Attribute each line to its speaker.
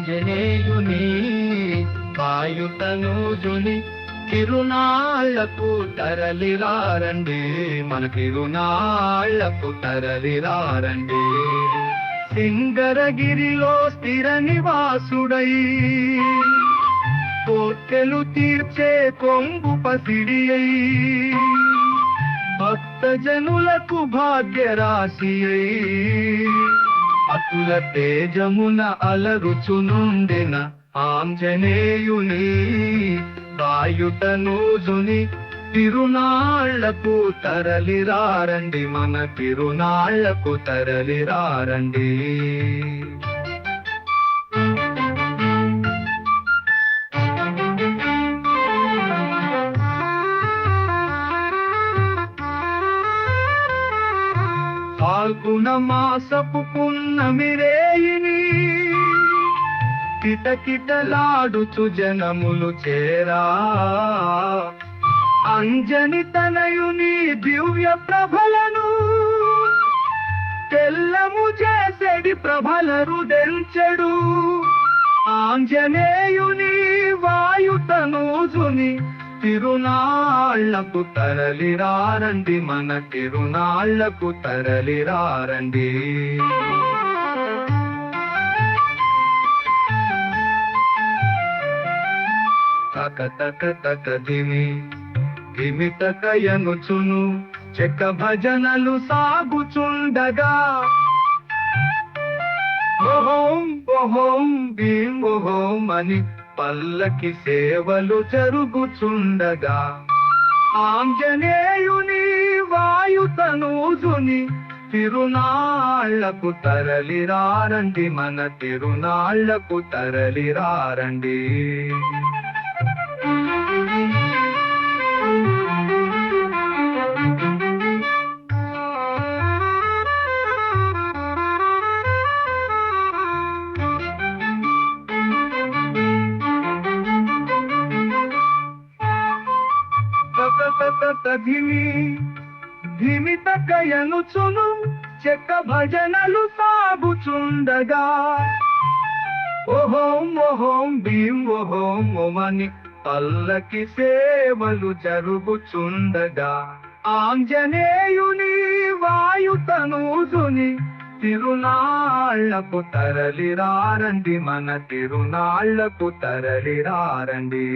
Speaker 1: ఆంజనేయుని వాయుతనూజుని తిరునాళ్లకు తరలిరారండి, మన తిరునాళ్లకు తరలిరారండి. సింగరగిరిలో స్థిర నివాసుడై కోర్కెలు తీర్చే కొంగు పసిడి అయి భక్తజనులకు భాగ్యరాశి అయి అతుల తేజమున అలరుచునుండిన ఆంజనేయుని వాయుతనూజుని తిరునాళ్లకు తరలిరారండి, మన తిరునాళ్లకు తరలిరారండి. ఫాల్గుణ మాసపు పున్నమి రేయిని కిటకిటలాడుచు జనములు చేరా అంజని తనయుని దివ్య ప్రభలను తెల్లము చేసెడి ప్రభలరు దెంచెడు. ఆంజనేయుని వాయుతనూజుని తిరునాళ్లకు తరలిరారండి, మన తిరునాళ్లకు తరలిరారండి. తక తక తక దిమి దిమితకయనుచును చెక్క భజనలు సాగుచుండగా ఓహోం ఓహోం భీం ఓహోం అని పల్లకి సేవలు జరుగుచుండగా ఆంజనేయుని వాయుతనూజుని తిరునాళ్లకు తరలిరారండి, మన తిరునాళ్లకు తరలిరారండి. ధిమితకయనుచును చెక్క భజనలు సాగుచుండగా ఓహోం ఓహోం భీం ఓహోం ఓమని పల్లకి సేవలు జరుగుచుండగా ఆంజనేయుని వాయుతనూజుని తిరునాళ్లకు తరలిరారండి, మన తిరునాళ్లకు తరలిరారండి.